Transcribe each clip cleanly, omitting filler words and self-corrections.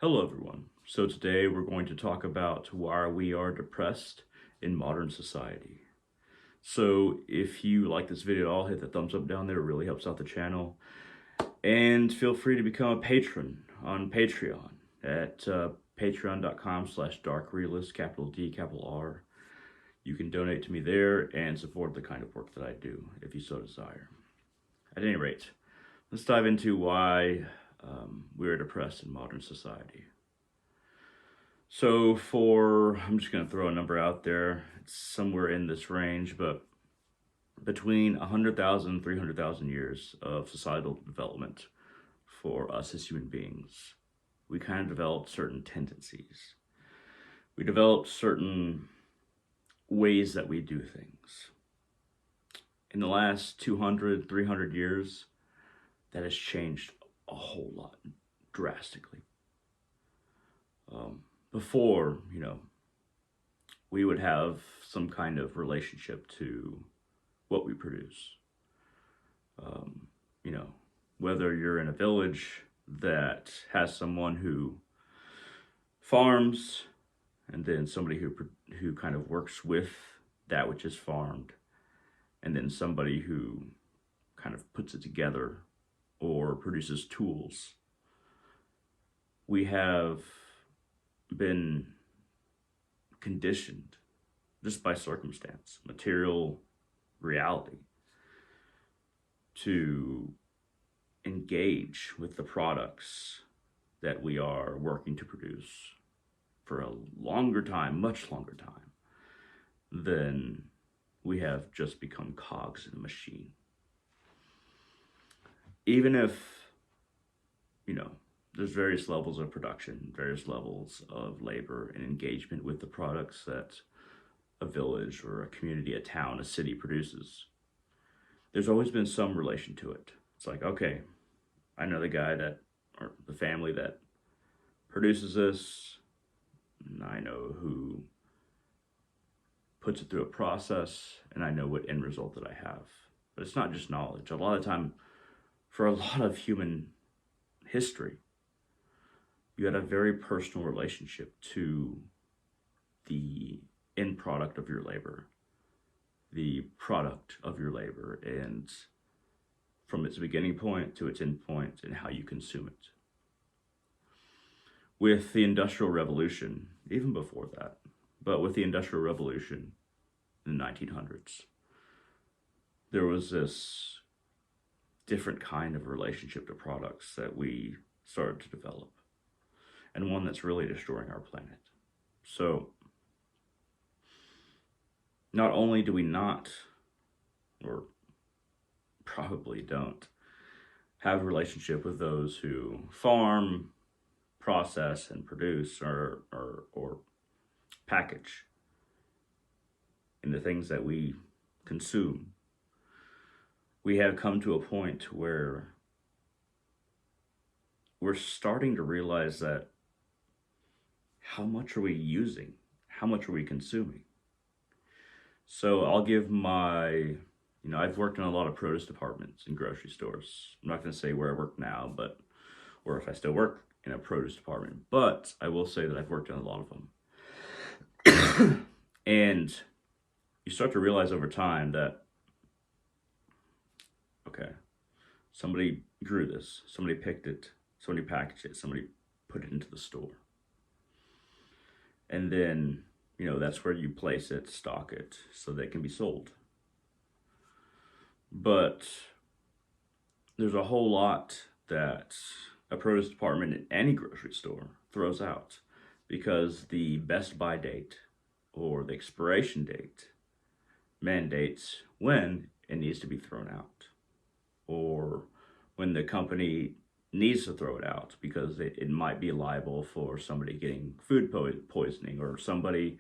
Hello, everyone. So today we're going to talk about why we are depressed in modern society. So if you like this video at all, hit the thumbs up down there. It really helps out the channel. And feel free to become a patron on Patreon at patreon.com/darkrealist, capital D, capital R. You can donate to me there and support the kind of work that I do if you so desire. At any rate, let's dive into why we are depressed in modern society. I'm just going to throw a number out there. It's somewhere in this range, but between 100,000 and 300,000 years of societal development for us as human beings, we kind of developed certain tendencies. We developed certain ways that we do things. In the last 200, 300 years, that has changed a whole lot, drastically. Before, we would have some kind of relationship to what we produce. Um, you know, whether you're in a village that has someone who farms, and then somebody who kind of works with that which is farmed, and then somebody who kind of puts it together or produces tools. We have been conditioned just by circumstance, material reality, to engage with the products that we are working to produce for a longer time, much longer time, than we have just become cogs in a machine. Even if, there's various levels of production, various levels of labor and engagement with the products that a village or a community, a town, a city produces, there's always been some relation to it. It's like, okay, I know the guy that, or the family that produces this, and I know who puts it through a process, and I know what end result that I have. But it's not just knowledge. A lot of time, for a lot of human history, you had a very personal relationship to the end product of your labor, the product of your labor, and from its beginning point to its end point and how you consume it. With the Industrial Revolution, even before that, but with the Industrial Revolution in the 1900s, there was this different kind of relationship to products that we started to develop, and one that's really destroying our planet. So, not only do we not, or probably don't, have a relationship with those who farm, process, and produce or package in the things that we consume, we have come to a point where we're starting to realize that how much are we using? How much are we consuming? So I'll give I've worked in a lot of produce departments in grocery stores. I'm not going to say where I work now, or if I still work in a produce department, but I will say that I've worked in a lot of them. And you start to realize over time that, okay, somebody grew this, somebody picked it, somebody packaged it, somebody put it into the store. And then, that's where you place it, stock it, so that it can be sold. But there's a whole lot that a produce department in any grocery store throws out because the best by date or the expiration date mandates when it needs to be thrown out, or when the company needs to throw it out because it might be liable for somebody getting food poisoning or somebody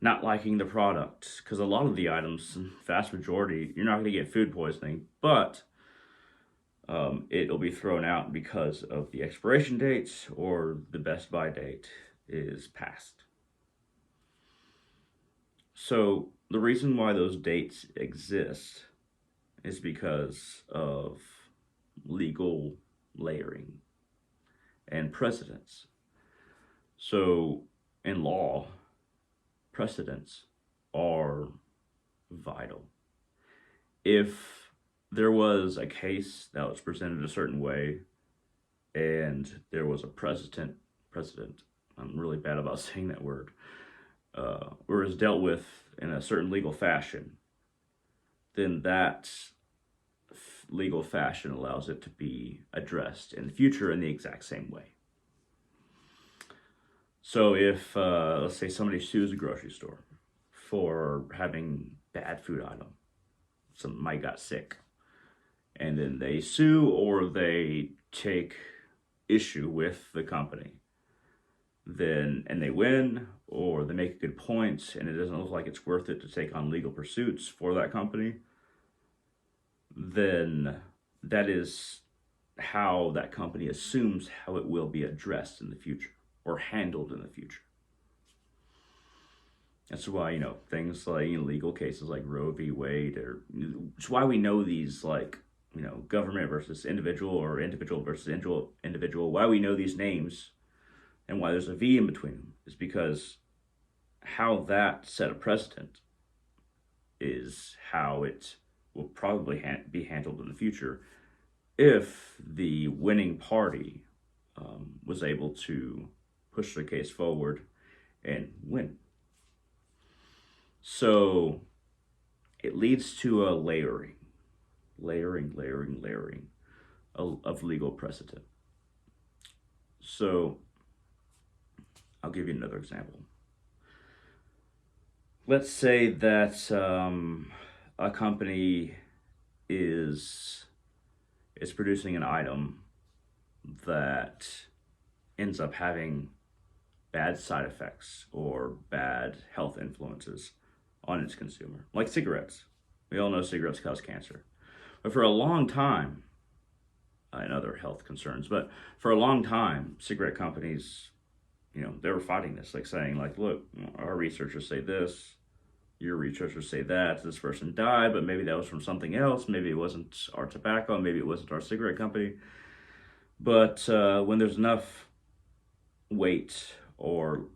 not liking the product. Because a lot of the items, vast majority, you're not going to get food poisoning, but it'll be thrown out because of the expiration dates or the best by date is past. So the reason why those dates exist is because of legal layering and precedents. So, in law, precedents are vital. If there was a case that was presented a certain way and there was a precedent, I'm really bad about saying that word, or is dealt with in a certain legal fashion, then that legal fashion allows it to be addressed in the future in the exact same way. So if, let's say somebody sues a grocery store for having bad food item, somebody got sick, and then they sue or they take issue with the company, then, and they win, or they make a good point and it doesn't look like it's worth it to take on legal pursuits for that company, then that is how that company assumes how it will be addressed in the future or handled in the future. That's why, things like legal cases like Roe v. Wade, or it's why we know these, like, government versus individual or individual versus individual, why we know these names and why there's a V in between them is because how that set a precedent is how it will probably be handled in the future if the winning party was able to push their case forward and win. So it leads to a layering of legal precedent. So I'll give you another example. Let's say that a company is producing an item that ends up having bad side effects or bad health influences on its consumer, like cigarettes. We all know cigarettes cause cancer. But for a long time, and other health concerns, but for a long time, cigarette companies, they were fighting this, like saying, like, look, our researchers say this, your researchers say that, this person died, but maybe that was from something else. Maybe it wasn't our tobacco, maybe it wasn't our cigarette company. But when there's enough weight or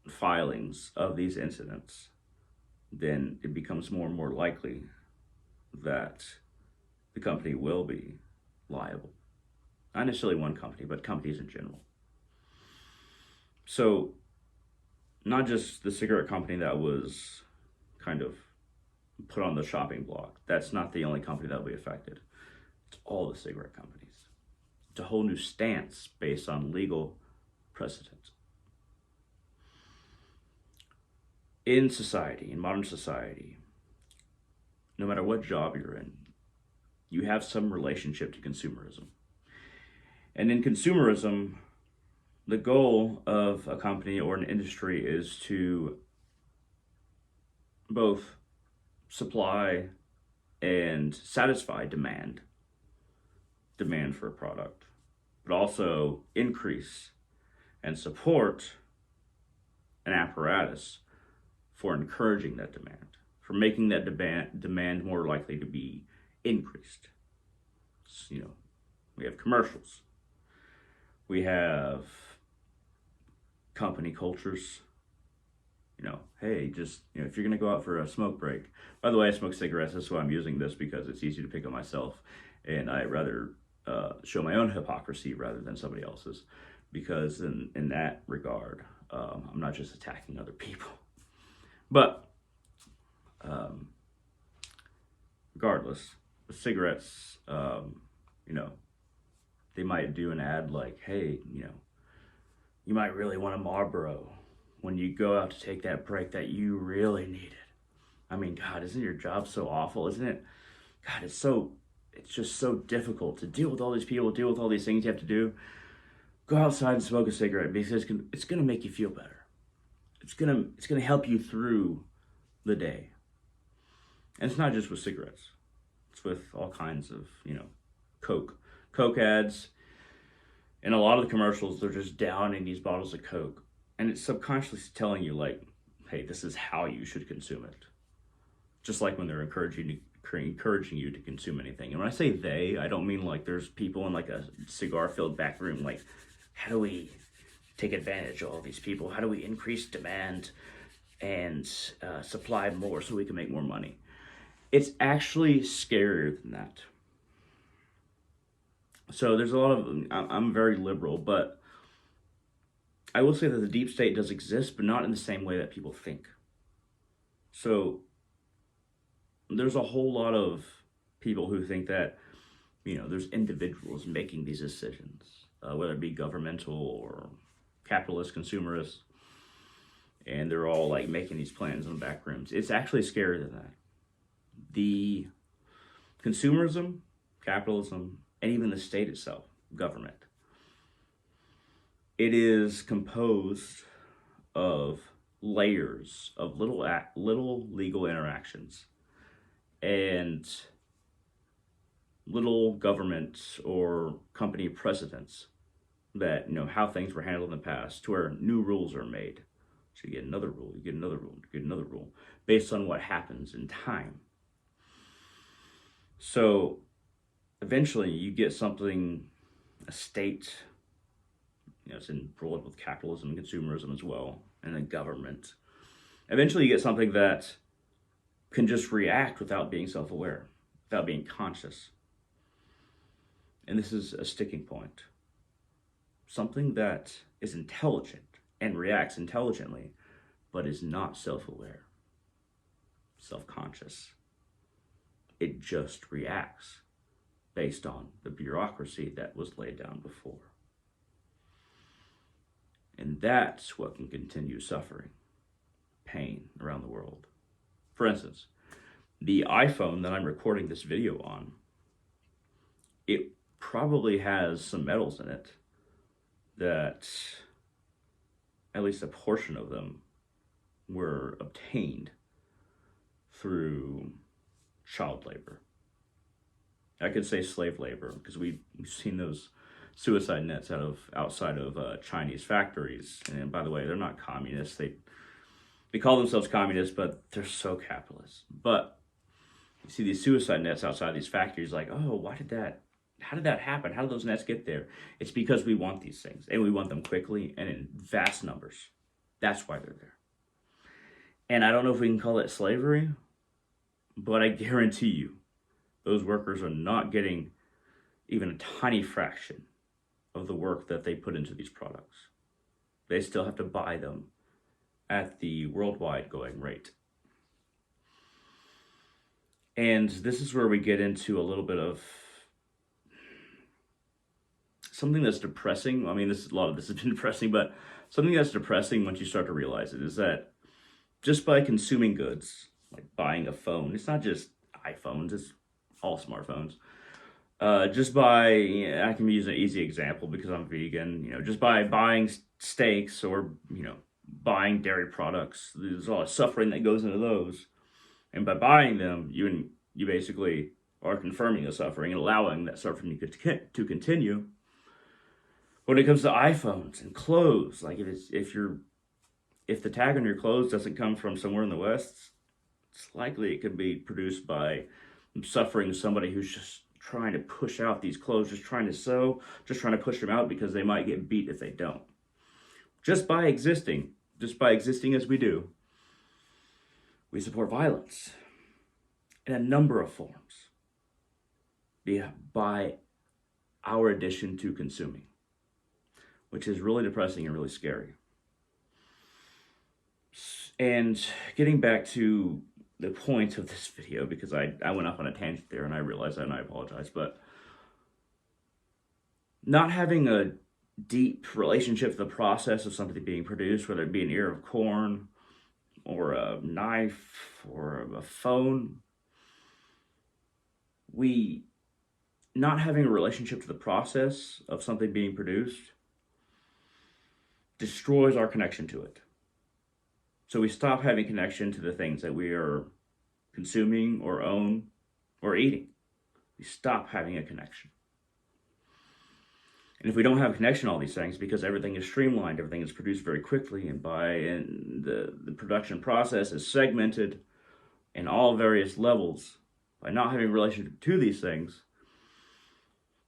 filings of these incidents, then it becomes more and more likely that the company will be liable. Not necessarily one company, but companies in general. So not just the cigarette company that was kind of put on the shopping block. That's not the only company that will be affected. It's all the cigarette companies. It's a whole new stance based on legal precedent. In society, in modern society, no matter what job you're in, you have some relationship to consumerism. And in consumerism, the goal of a company or an industry is to both supply and satisfy demand for a product, but also increase and support an apparatus for encouraging that demand, for making that demand more likely to be increased. So, we have commercials. We have company cultures. Hey, just, if you're going to go out for a smoke break. By the way, I smoke cigarettes. That's why I'm using this, because it's easy to pick up myself. And I rather show my own hypocrisy rather than somebody else's. Because in that regard, I'm not just attacking other people. But regardless, with cigarettes, they might do an ad like, hey, you might really want a Marlboro when you go out to take that break that you really needed. I mean, God, isn't your job so awful? Isn't it? God, it's just so difficult to deal with all these people, deal with all these things you have to do. Go outside and smoke a cigarette because it's gonna make you feel better. It's gonna help you through the day. And it's not just with cigarettes. It's with all kinds of, Coke ads. And a lot of the commercials, they're just downing these bottles of Coke. And it's subconsciously telling you, like, hey, this is how you should consume it. Just like when they're encouraging you to consume anything. And when I say they, I don't mean like there's people in like a cigar-filled back room, like, how do we take advantage of all these people? How do we increase demand and supply more so we can make more money? It's actually scarier than that. So there's a lot of, I'm very liberal, but I will say that the deep state does exist, but not in the same way that people think. So there's a whole lot of people who think that, there's individuals making these decisions, whether it be governmental or capitalist, consumerist, and they're all like making these plans in the back rooms. It's actually scarier than that. The consumerism, capitalism, and even the state itself, government, it is composed of layers of little legal interactions and little government or company precedents that, how things were handled in the past, to where new rules are made. So you get another rule, you get another rule, you get another rule, based on what happens in time. So eventually you get something, a state, it's embroiled with capitalism and consumerism as well, and then government. Eventually you get something that can just react without being self-aware, without being conscious. And this is a sticking point. Something that is intelligent and reacts intelligently, but is not self-aware, self-conscious. It just reacts based on the bureaucracy that was laid down before. And that's what can continue suffering, pain around the world. For instance, the iPhone that I'm recording this video on, it probably has some metals in it that, at least a portion of them, were obtained through child labor. I could say slave labor, because we've seen those suicide nets outside of Chinese factories. And by the way, they're not communists. They call themselves communists, but they're so capitalist. But you see these suicide nets outside these factories, like, oh, how did that happen? How did those nets get there? It's because we want these things, and we want them quickly and in vast numbers. That's why they're there. And I don't know if we can call it slavery, but I guarantee you, those workers are not getting even a tiny fraction of the work that they put into these products. They still have to buy them at the worldwide going rate. And this is where we get into a little bit of something that's depressing. I mean, a lot of this has been depressing, but something that's depressing once you start to realize it is that just by consuming goods, like buying a phone, it's not just iPhones, it's all smartphones. Just by, I can use an easy example because I'm vegan, just by buying steaks or, buying dairy products, there's a lot of suffering that goes into those. And by buying them, you basically are confirming the suffering and allowing that suffering to continue. When it comes to iPhones and clothes, like if the tag on your clothes doesn't come from somewhere in the West, it's likely it could be produced by suffering somebody who's just trying to push out these clothes, just trying to sew, just trying to push them out because they might get beat if they don't. Just by existing as we do, we support violence in a number of forms by our addition to consuming, which is really depressing and really scary. And getting back to the point of this video, because I went off on a tangent there and I realized that and I apologize, but not having a deep relationship to the process of something being produced, whether it be an ear of corn or a knife or a phone, not having a relationship to the process of something being produced destroys our connection to it. So we stop having connection to the things that we are consuming or own or eating. We stop having a connection. And if we don't have a connection to all these things, because everything is streamlined, everything is produced very quickly, and the production process is segmented in all various levels, by not having a relationship to these things,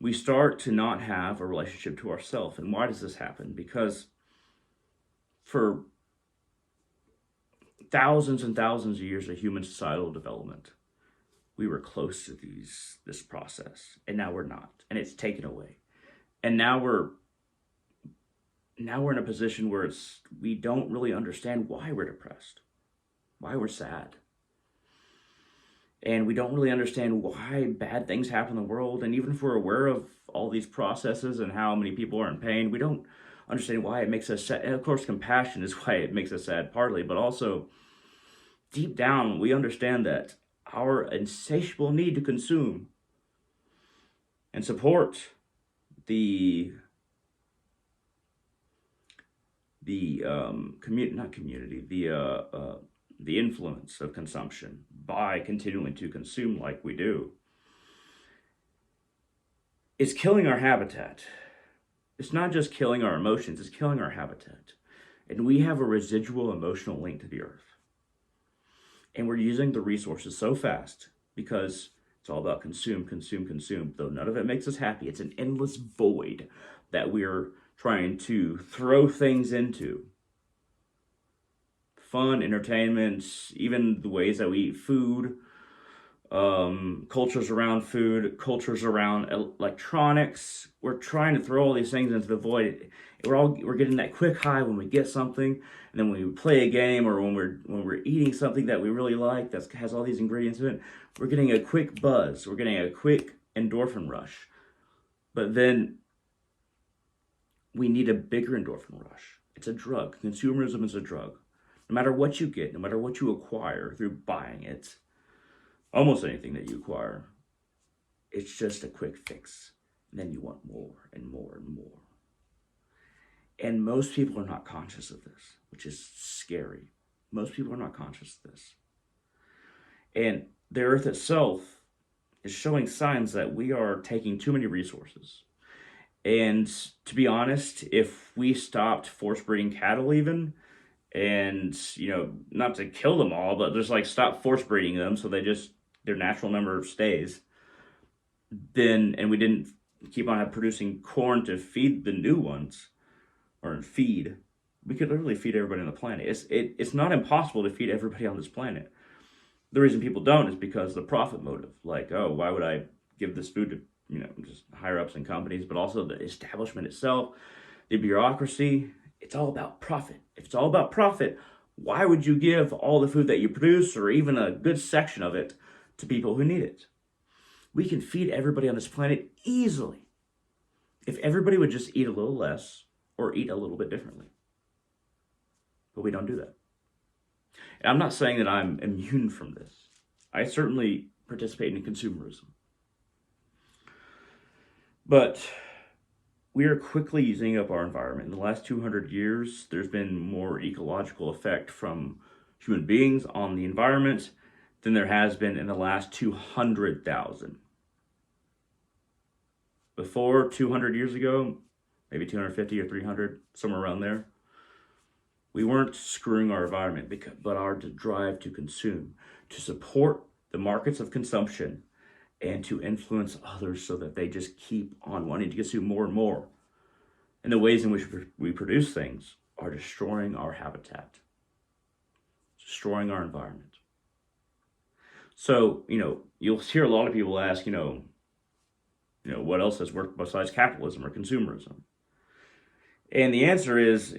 we start to not have a relationship to ourselves. And why does this happen? Because for thousands and thousands of years of human societal development, we were close to this process, and now we're not, and it's taken away. And now we're in a position where we don't really understand why we're depressed, why we're sad. And we don't really understand why bad things happen in the world. And even if we're aware of all these processes and how many people are in pain, we don't understand why it makes us sad. And of course, compassion is why it makes us sad partly, but also deep down, we understand that our insatiable need to consume and support the influence of consumption by continuing to consume like we do is killing our habitat. It's not just killing our emotions, it's killing our habitat. And we have a residual emotional link to the earth. And we're using the resources so fast because it's all about consume, consume, consume. Though none of it makes us happy. It's an endless void that we're trying to throw things into. Fun, entertainment, even the ways that we eat food, cultures around food, cultures around electronics. We're trying to throw all these things into the void. We're getting that quick high when we get something, and then when we play a game or when we're eating something that we really like that has all these ingredients in it, we're getting a quick buzz. We're getting a quick endorphin rush. But then we need a bigger endorphin rush. It's a drug. Consumerism is a drug. No matter what you get, no matter what you acquire through buying it, almost anything that you acquire, it's just a quick fix. And then you want more and more and more. And most people are not conscious of this, which is scary. Most people are not conscious of this. And the earth itself is showing signs that we are taking too many resources. And to be honest, if we stopped force breeding cattle even, and, not to kill them all, but just stop force breeding them so their natural number stays, and we didn't keep on producing corn to feed the new ones, we could literally feed everybody on the planet. It's not impossible to feed everybody on this planet. The reason people don't is because of the profit motive. Why would I give this food to, just higher ups in companies, but also the establishment itself, the bureaucracy. It's all about profit. If it's all about profit, why would you give all the food that you produce, or even a good section of it, to people who need it? We can feed everybody on this planet easily if everybody would just eat a little less or eat a little bit differently. But we don't do that. And I'm not saying that I'm immune from this. I certainly participate in consumerism. But we are quickly using up our environment. In the last 200 years, there's been more ecological effect from human beings on the environment than there has been in the last 200,000. Before 200 years ago, maybe 250 or 300, somewhere around there, we weren't screwing our environment, but our drive to consume, to support the markets of consumption, and to influence others so that they just keep on wanting to consume more and more. And the ways in which we produce things are destroying our habitat, destroying our environment. So, you'll hear a lot of people ask, what else has worked besides capitalism or consumerism? And the answer is,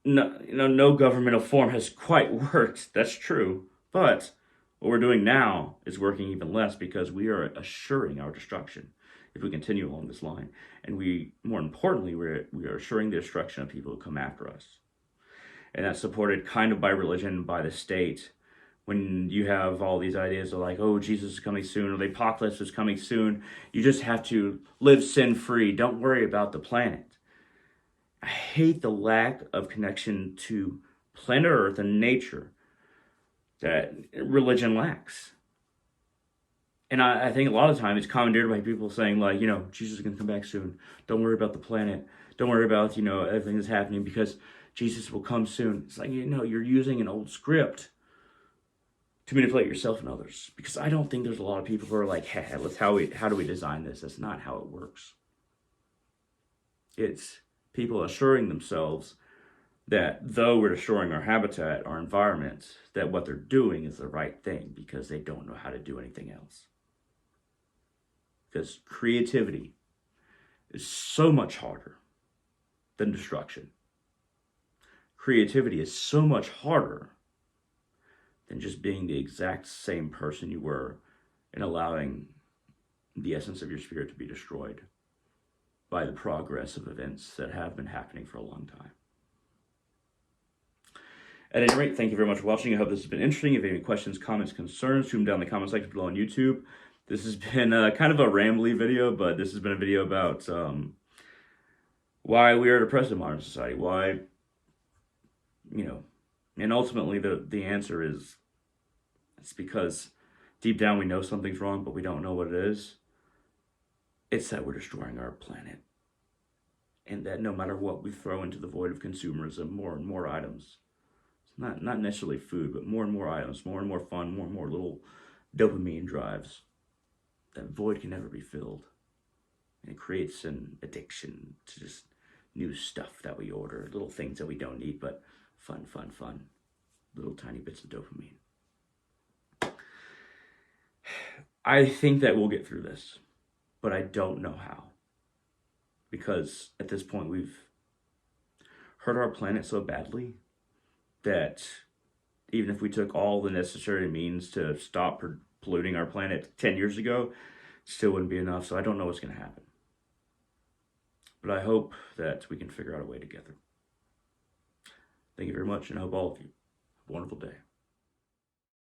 no governmental form has quite worked. That's true. But what we're doing now is working even less because we are assuring our destruction if we continue along this line. And more importantly, we are assuring the destruction of people who come after us. And that's supported kind of by religion, by the state. When you have all these ideas of Jesus is coming soon, or the apocalypse is coming soon, you just have to live sin-free. Don't worry about the planet. I hate the lack of connection to planet Earth and nature that religion lacks. And I think a lot of the time it's commandeered by people saying Jesus is going to come back soon. Don't worry about the planet. Don't worry about, everything that's happening because Jesus will come soon. It's you're using an old script to manipulate yourself and others. Because I don't think there's a lot of people who are hey, how do we design this? That's not how it works. It's people assuring themselves that though we're destroying our habitat, our environment, that what they're doing is the right thing because they don't know how to do anything else. Because creativity is so much harder than destruction. Creativity is so much harder than just being the exact same person you were and allowing the essence of your spirit to be destroyed by the progress of events that have been happening for a long time. At any rate, thank you very much for watching. I hope this has been interesting. If you have any questions, comments, concerns, shoot them down in the comment section below on YouTube. This has been kind of a rambly video, but this has been a video about why we are depressed in modern society. Why, and ultimately the answer is it's because deep down we know something's wrong, but we don't know what it is. It's that we're destroying our planet. And that no matter what we throw into the void of consumerism, more and more items, not necessarily food, but more and more items, more and more fun, more and more little dopamine drives, that void can never be filled. And it creates an addiction to just new stuff that we order, little things that we don't need, but fun, little tiny bits of dopamine. I think that we'll get through this, but I don't know how. Because at this point we've hurt our planet so badly that even if we took all the necessary means to stop polluting our planet 10 years ago, it still wouldn't be enough. So I don't know what's going to happen. But I hope that we can figure out a way together. Thank you very much, and I hope all of you have a wonderful day.